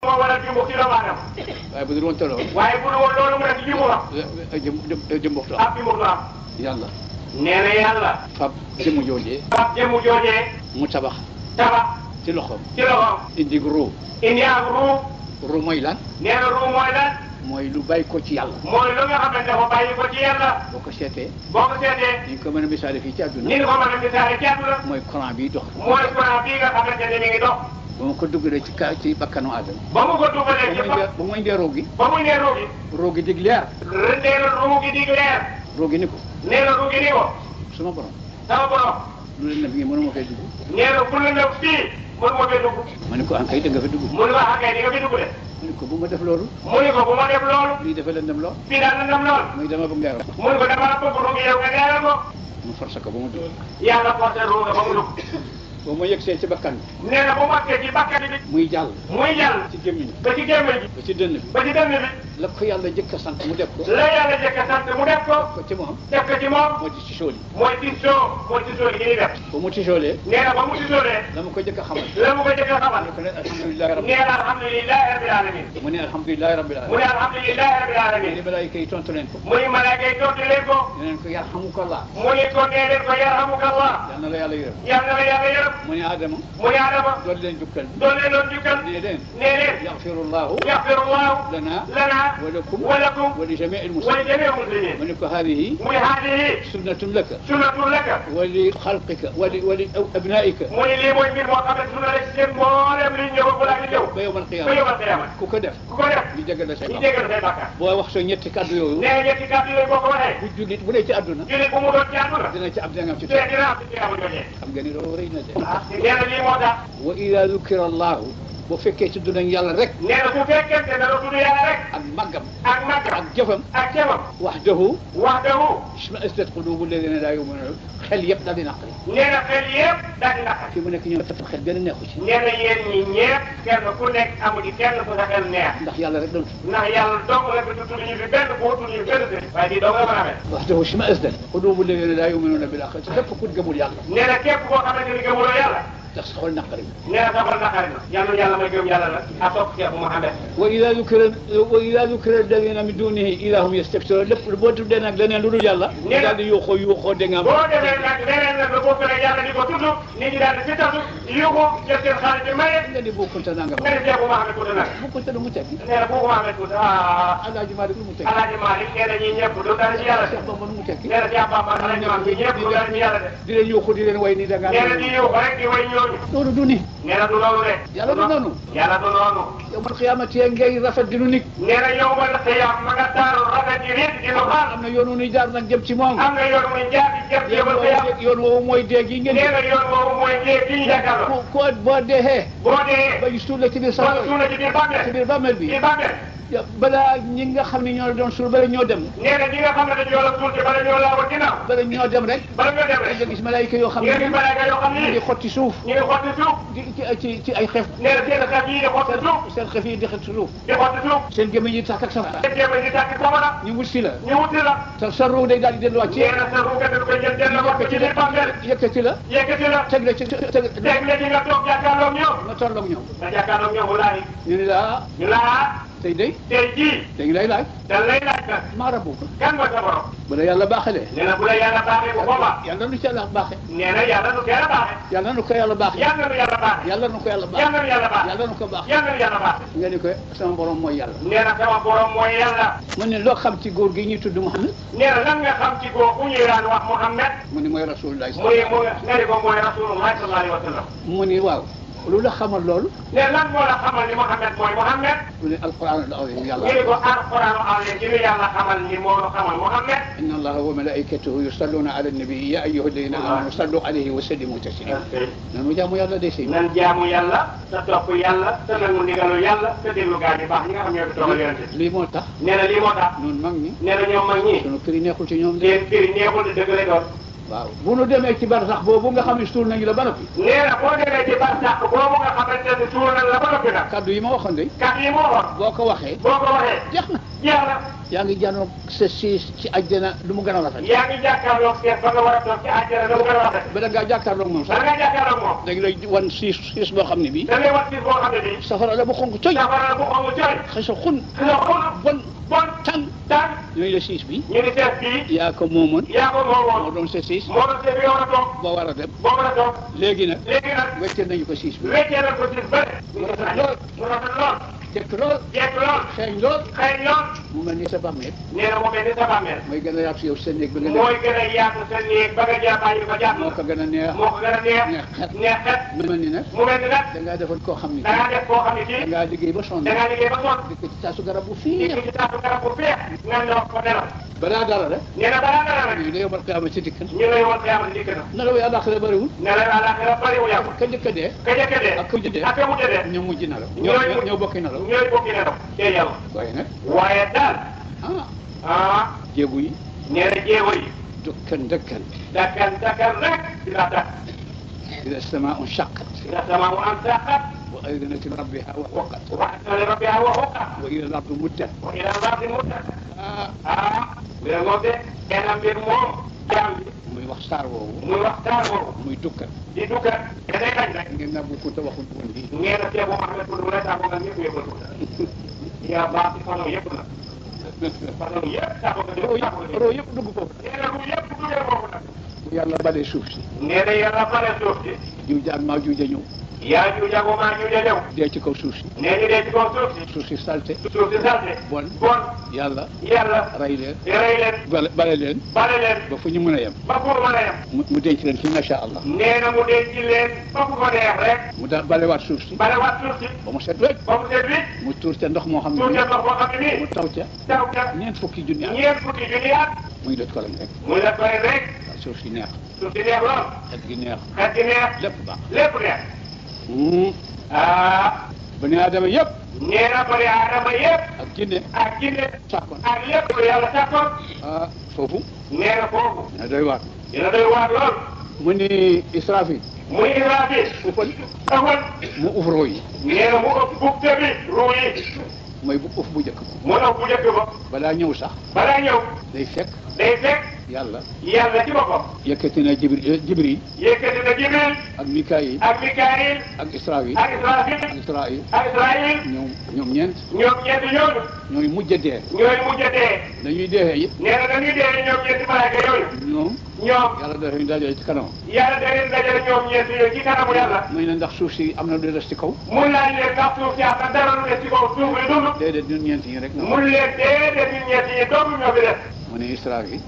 moo waral jumbo ci doomu aadama. waaye bu dul woon loolu. waaye bu dul woon loolu mu nekk jumbo la. jëmbox du am. ab jumbo du am. yàlla. nee na yàlla. fab jëmu joojee. fab jëmu joojee. mu tabax. tabax. ci loxoom. ci loxoom. indi ruu. indi ak ruu. ruu mooy lan. nee na ruu mooy lan. mooy lu bàyyi ko ci yàlla. mooy lu nga xamante dafa bàyyi ko ci yàlla. boo ko seetee. boo ko seetee. ni ñu ko mën a misaale fii ci àdduna. ni ñu ko mën a misaale ci àdduna. mooy courant bi dox. mooy courant bii nga xamante ne mi ngi dox. ba mu ko dugalee ci bakkanu Adama. ba mu ko dugalee ci ba mu indee ruu gi. ba mu indee ruu gi. ruu gi dig leer. nee na ruu gi dig leer. ruu gi ni ko. nee na ruu gi ni ko. sama borom. sama borom. lu leen def nii mënuma fay dugg. nee na fu la def fii mënuma fay dugg. ma ne ko en kay da nga fa dugg. mu ne ko en kay di nga fi dugg de. ma ne ko bu ma def loolu. mu ne ko bu ma def loolu. lii dafa lëndëm lool. fii daal lëndëm lool. muy dama bëgg leeral. mu ne ko dama bëgg ruu gi yow nga leeral ko. mu forcé ko ba mu dugg. yàlla forcé ruu nga ba mu dugg. ba ma yegsee ci bakkan bi. nee na bu ma yegsee ci bakkan bi. muy jàll. muy jàll. ci gémmiñ ba ci gémmiñ bi. ba ci dënn bi. ba ci dënn bi. la ko yàlla jëkk a sant mu def ko. la yàlla jëkk a sant mu def ko. ko ci moom. def ko ci moom. moo di tisóol yi. mooy tisóol yi ñuy def. ba mu tisóolee. nee na ba mu tisóolee. la mu ko jëkk a xamal. la mu ko jëkk a xamal. mu ne alhamdulilah rabbil nee na alhamdulilah rabbil alamin. mu ne alhamdulilah rabbil alamin. mu ne alhamdulilah rabbil alamin. mu ne malaayika yi tontu leen ko. mu ne malaayika yi tontu leen ko. ne leen ko yarhamukallah. mu ne ko nee leen ko yarhamukallah. yal na la yàlla yërëm. yal na la yàlla yërëm. mu ne Adama. mu ne Adama. doon leen jukkal. doon leen doon jukkal. nee leen. nee leen. yaxfirullahu. yaxfirullahu. lana. walakum. wa li jamiil muslimin. wa li jamiil muslimin. mu ne ko haadihi. mu ne haadihi. sunnatun laka. sunnatun laka. wa li xalqika wa li abnaika. mu ne lii mooy mbir moo xam ne sunna la ci seen mboolem li ñëw ba laa ñëw. ba yawmal qiyaama. ba yawmal qiyaama. ku ko def. ku ko def. ñu jégal la say ñu jégal say bàkkaar. boo wax soo ñetti kàddu yooyu. nee ñetti kàddu yooyu boo ko waxee. bu jullit bu dee ci àdduna. jullit bu mu doon ci àdduna. dina ci am dina am ci te dina am ci tiyaaba jooje. xam nga ni loolu rëy na de. ah nee na lii moo tax. wa ida dukira allahu bu fekkee tudd nañ yàlla rek. nee na bu fekkente ne tudd yàlla rek. ak màggam. ak màggam. ak jëfam. ak jëfam. wahdahu. wahdahu. ishma'azzat qulubu alladhina la yu'minuna xel yëpp daal di naqari. nee na xel yëpp daal di naqari. fi mu nekk ñoom xel benn neexu ci. nee na yéen ñi ñëpp kenn ku nekk amu ci kenn ku sa xel neex. ndax yàlla rek doon. ndax yàlla dong la fi tudd ñu fi benn boo tudd ñu benn sëriñ. waaye lii dong la mën a mel. wahdahu ishma'azzat qulubu alladhina la yu'minuna bil akhirati képp ku gëmul yàlla. nee na képp koo xamante ni gëmuloo yàlla. ndax sa xol naqari. nee na sa xol naqari na. yàlla may gëm yàlla la. ak topp Cheikh Mouhamed. wa ida dukira alladhina min dunihi ida hum yastabshirun lépp boo tuddee nag leneen lu dul yàlla. nee na daal di yuuxoo dégg nga am. boo demee nag leneen nag ba bokk nag yàlla di ko tudd nit ñi daal di si tasu yuuxu jël seen xaalis bi maye. nga di bokkunte naa nga nga di Cheikh Mouhamed Kounta nag. bokkunte lu mu tekki. nee na boo ko Mouhamed Kounta ah. Alaaji Maalik lu mu tekki. Alaaji Maalik nee na ñii ñëpp du dara ci yàlla de. Cheikh Bamba lu mu tekki. nee na Cheikh Bamba Alaaji Maalik ñii ñëpp du dara ci yàlla de. di leen yuuxu di leen way ni da ngaa. nee na di yuuxu rek di way ñooñu. loolu du ni. nee na du loolu de. yàlla du noonu. yàlla du noonu. yawmal qiyaamati ngay rafet di nu nit. nee na yow ba la xiyaam ma nga taaru rafet di nit di nu xaar. am na yoon wu ñuy jaar nag jëm ci moom. am na yoon muy jaar di jëm ci yow ba xiyaam. yoon woowu mooy dee gi ngeen. nee na yoon woowu mooy dee gi ñu jàkkaarloo. ko boo deexee. boo dee. ba ñu suul la ci biir boo sax. suul la ci biir bàmmeel. ci biir bàmmeel bi. ci bàmmeel. balaa ñi nga xam ne ñoo doon suul bala ñoo dem. nee na ñi nga xam ne dañoo la suul ci bala ñoo laaw ginnaaw. bala ñoo dem rek. bala ñoo dem rek. nga gis malaayika yoo xam ne. nga gis malaayika yoo xam ne. ñu ngi xotti suuf. ñu ngi xotti suuf. ci ay xef. nee na seen xef yi di xotti suuf. seen xef yi di xotti suuf. di xotti suuf. seen gémmiñ yi tàkk ak safara. seen gémmiñ yi tàkk safara. ñu wut si la. ñu wut si la. sa ruu day daal di delluwaat ci. nee na sa ruu dañ koy jël delloo ko ci biir bàmmeel. yëkkati la. yëkkati la. teg la ci teg la ci nga toog jàkkaarloog ñoom. nga tolloog ñoom. nga jàkkaarloog ñoom walaay. ñu ne la ñu laa. tey day. tey jii. dañu lay laaj. dañ lay laaj nag. maa rabbu ko. kan mooy sa borom. bu la yàlla baaxalee. nee na bu la yàlla baaxee bu boobaa. yàlla nu ci yàlla baaxee. nee na yàlla nu teel a baaxee. yàlla nu ko yàlla baaxee. yàlla nu yàlla baaxee. yàlla nu ko yàlla baaxee. yàlla nu yàlla baaxee. yàlla nu ko baaxee. yàlla nu yàlla baaxee. nga ni ko sama borom mooy yàlla. nee na sama borom mooy yàlla. mu ne loo xam ci góor gi ñuy tudd Muhammad. nee na lan nga xam ci góor bu ñuy daan wax Muhammad. mu ni mooy rasulullah. mu nga ni ko mooy rasulullah sallallahu alayhi wa sallam. mu ni waaw. lu la xamal loolu. ne lan moo la xamal ni Muhammad mooy Muhammad. mu ne alquran al-azim yàlla. ñu ne ko alquran al-azim ci li yàlla xamal ni moo la xamal Muhammad. inna allaha wa malaikatahu yusalluna ala nabi ya ayyuha alladhina amanu sallu alayhi wa sallimu taslima. nanu jaamu yàlla de si. nan jaamu yàlla te topp yàlla te nangu ndigalu yàlla te déglu gaa yi baax ñi nga xam ñoo fi toogal yonente. lii moo tax. nee na lii moo tax. noonu mag ñi. nee na ñoom mag ñi. sunu kër yi neexul ci ñoom de. seen kër yi neexul de dëgg lay doon. waaw bu nu demee ci bar sax boobu nga xam ne suul nañu la ba noppi nee na boo demee ci barsàq boobu nga xamante ne suul nañ la ba noppi nag kaddu yi ma waxoon de kat yi moo wax boo ko waxee boo ko waxee jeex na jeex na yaa ngi jànnoog sa siis ci àjjana lu mu gën a rafet yaa ngi jàkkaarloog seet ba nga war a toog ci àjjana da mu gën a rafet ba da ngaa jàkkaarloog moom da sax nga jàkkaarloog moom dañ lay wan siis boo xam ne bii da ngay wax siis boo xam ne bii safara la bu xonk coy safara bu xonq coy xasa xun xisa xun bon bon tàng tàng ñooñu la siis bi ñu ni seet bii yaa ko moomoon yaa ko moo moomoon doon sa siis moo doon seet bi nga war a toog boo war a dem boo war a toog léegi nag léegi nag wecce nañu ko siis bi weccee nañ ko siis bële mu rafet lool mu rafet lool jekk lool jekk lool xeeñ lool xëy lool mu mel ni sa bàmmeel nee na mu mel ni sa bàmmeel mooy gën a yaatu yow sa néeg ba nga mooy gën a yaatu sa néeg ba nga jaar bàyyi ko jàpp moo ko gën a neex moo ko gën a neex neex xet neex xet mu mel ni nag mu mel ni nag da ngaa defoon koo xam ne da ngaa def koo xam ne da kii ngaa liggéey ba sonn da ngaa liggéey ba sonn dëkk ci taasu garab bu nit fii ki ci taatu garab bu feex nga ndox ko nelaw balaa dara rek nee na balaa dara rek ñu ne yomal qiyaama ci dikk ñu lay woon xiyaama dikk na nelaw yi àllaaxira bëriwul nelaw àllaaxira bariwul yàqu ka njëkk a dee ka njëkk a dee ak ka mujj dee ak ka mujj dee ñoo mujj nelaw ñooy ñoo bokki nelaw ñooy bokki nelaw tey yàlla waaye nag waaye daal jéegu yi nee na jéego yi dëkkan dakkan rek dina dakk ida samaau nshaqat dina sama mu am saqat wa adinat li rabbiha wa waqat wa asna li rabbiha wa huqqat wa ida al-ardu muddat wa ila al-ardi muddat mbir moom de benn mbir moom jaam bi muy wax saar woowu muy waxtaan boobu muy dukkat di duggat te day bañ rek ngeen nabbu ko te waxuñ woon lii ngeen a seebo Mouhamed pour mu ne tàggu nga ñëpp yëpp yaa baax ci façon yëpp nag façon yëpp tàggu nga ñëpp roo yëpp dugg foofu nee na lu yëpp duggee foofu nag bu yàlla balee suuf si nee na yàlla bare suuf si jiw jaag maa juuja ñëw yaa ju jago maa ju ja ñëw dee ci kaw suuf si nee ñu dee ci kaw suuf si suuf si salte suuf si salte bon bon yàlla yàlla rey leen rey leen bale leen bale leen ba fu ñu mën a yem ba pour mën a yem mu denc leen fi macha allah nee na mu denc leen ba ku ko neex rek mu daal balewaat suuf si bale waat suuf si ba mu set wecc ba mu set wi mu tuur ca ndox moo xam suuf ne ca ndox boo xam ne mu nii taw ca taw ca ñeent fukki junni at ñeent fukki junni at muy doj ko lañ rek muy la koy rek suuf si neex suuf si neex lool xet gi neex xet gi neex lépp baax lépp neex bani aadama yëpp nee na bari aadama yëpp ak jinne ak jinne sàkkoon ak lépp lu yàlla sàkkoon foofu nee na foofu na doy waar dina doy waar lool mu ni Israfil muy Israfil ufal ëppal mu uf roo yi nee na mu ëpp bug bi ruu yi mooy bu uf bu njëkk mu ëpp bu njëkk ba balaa ñëw sax balaa ñëw day fekk day fekk yàlla yàlla ci boppam yëkkati na Jibril yëkkati na Jibril ak Mikaayil ak Mikaayil ak Israfil ak Israfil ak Israil ak Israayil ñoom ñeent ñoom ñeenti ñooñu ñooy mujj a dee ñooy mujj a dee dañuy dee it nee na dañuy dee ñoom ñeenti malaaka yooyu ñoom ñoom yàlla dafa ñu dajale ci kanam yàlla da leen dajale ñoom ñeenti yooyu ci kanamu yàlla muy ne ndax suuf si am na lu des ci kaw mun laaj leen ndax suuf si am na dara lu des ci kaw suuf bi dund déedéet ñun ñeent yi rek na mun leen déedéet ñun ñeenti yi doomu ñoo fi des mu ne Israil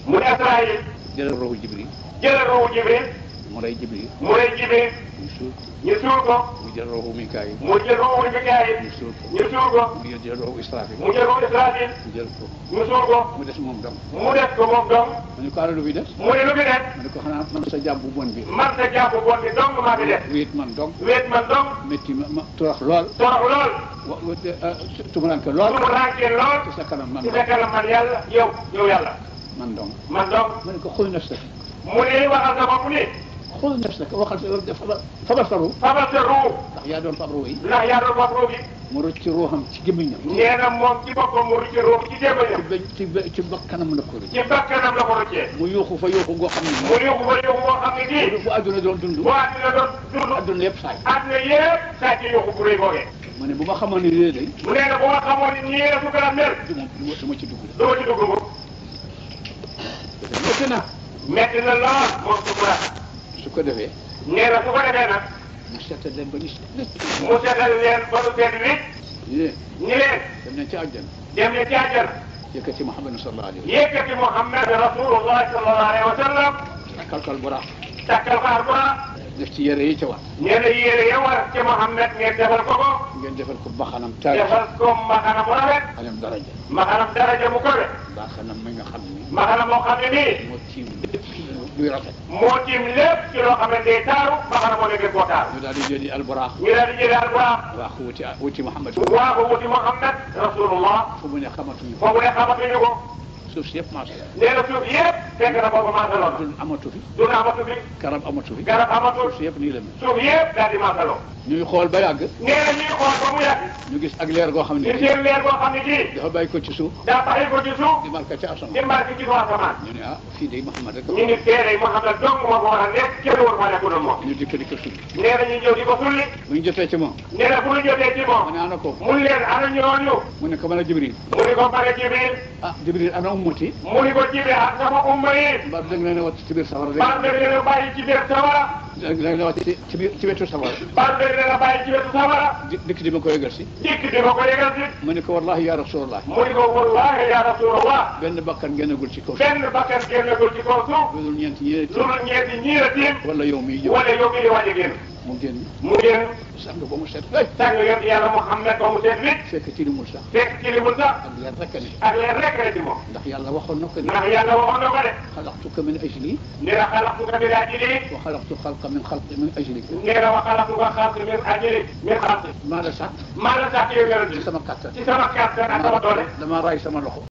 mu ne Israayil jëlal roxu Jibril jëlal ruuhu Jibril mu rey Jibril mu rey Jibril ñu suul ñu suul ko mu jël roxu Mikaayil mu jël ruuhu Mikaayil ñu suul ko ñu suul ko mu jël roxu Israfil mu jël ruuhu Israfil mu jël ko ñu suul ko mu des moom dong mu def ko moom dong mu ne ko ala lu fi des mu ne lu fi des mu ne ko xanaa man sa jàmm bu bon bi man sa jàpp bon bi dong maa fi des wéet man dong wéet man dong métti ma torox lool torox lool tumuranke lool sumu rànkee lool ci sa kanam man ci sa kanam man yàlla yow yàlla man dong man dong mu ne ko xul nafsak mu ne waxal sa bopp ni xul nafsak waxal fabal sa ruu fabal sa ruu ndax yaa doon fab ruu yi ndax yaa doon fab ruu gi mu rëcc ci ruuxam ci gémmiñam nee na moom ci boppam mu rëcc ruu ci gémmiñam ci bakkanam la ko rëcc ci bakkanam la ko rëccee mu yuuxu fa yuuxu goo xam ne mu yóbbu ko yóbbu boo xam ne nii bu adduna doon dund bu àddina doon dund adduna yëpp saay àddina yëpp saa ci yóbbu bu rëy googee mu ne bu ma xamoon ne lii day mu nee na bu ma xamoon ni nii la su gën a mel du ma ci dugg doo ci dugg ko métti na metti na lool moom sukura su ko defee nee na su ko defee nag mu seetal leen ba ñu mu seetal leen ba lu seet wi ñu ñi leen dem nañ ci àjjana dem ne ci àjjana yëkkati Muhammad sallallahu alayhi wa yëkkati Muhammad rasulullah sallallahu alayhi wa sallam sallam kalkal bu raax takkal ko arbura def ci yére yi ca war nee na yére ya war ci Muhammad ngeen defal ko ko ngeen defal ko baxanam taal defal ko mbaxana mu rafet xanam daraja mbaxanam daraja mu kowe baxanam mi nga xam ni mbaxana moo xam ne nii moo tiim lépp luy rafet moo tiim lépp ci loo xam ne day taaru mbaxana moo nekk koo taaru ñu daal di jëli alburaax ñu daal di jëlee alburax waax wuti Muhammad waaxu wuti Muhammad rasulullah fu mu ne xamatuñu ko foofu ne xamatuñu ko suuf si yëpp maase la. nee na suuf yëpp fekk na boobu maasaloon. dun amatu fi. dun amatu fi. garab amatu fi. garab amatul. suuf si yëpp nii la mel. suuf yëpp daal di maasaloo. ñuy xool ba yàgg. nee na ñuy xool ba mu yàgg. ñu gis ak leer goo xam ne. ñu seen leer boo xam ne kii. dafa bàyyi ko ci suuf. daa bàyyi ko ci suuf. di marqué ca asamaan. di marqué ci asamaan. ñu ne ah fii de Muhammad rek. ñu ngi teere Muhammad dong moo ko war a nekk kenn war ko nekk moom. ñu dikk di ko sulli. nee na ñu ñëw di ko sulli. bu ñu jotee ci moom. nee na bu ñu jotee ci moom. mu ne ana ko. mu leen ana ñooñu. mu ne ko mën a Jibril. mu ni ko mën a Jibril. ah Jibril ana ummati. mu ni ko Jibril ak sama umma yi. mbaa da nga leen a wàcc ci biir safara de. mbaa da nga leen a bàyyi ci biir safara. da nga leen a wàcc ci biir ci wetu safara. mbaa da nga leen a bàyyi ci wetu safara. dikk di ma ko yëgal si. dikk di ma ko yëgal si. mu ne ko wallahi ya rasulallah. mu ni ko wallahi ya rasulallah. benn bakkan génnagul ci kaw. benn bakkan génnagul ci kaw suuf. lu dul ñeenti ñii lu dul ñeenti ñii la tiim. wala yow miy jëm. wala yow mii di waaj a génn. mu génn. mu génn. sang ba mu set. sang yonent yàlla Muhammad ba mu set nit. fekk ci li mu sax. fekk ci li mu sax. ak leer rek ne. ak leer rek la ci moom. ndax yàlla waxoon na ko ne. ndax yàlla waxoon na ko de. xalaqtuka min ajli. nee na xalaqtuka min ajli. wa xalaqtu xalqa min xalqi min ajli. nee na wa xalaqtuka xalqi min ajli min xalqi. maa la sàkk. maa la sàkk yow yonent ci sama kattan. ci sama kattan ak sama doole. dama raay sama loxo.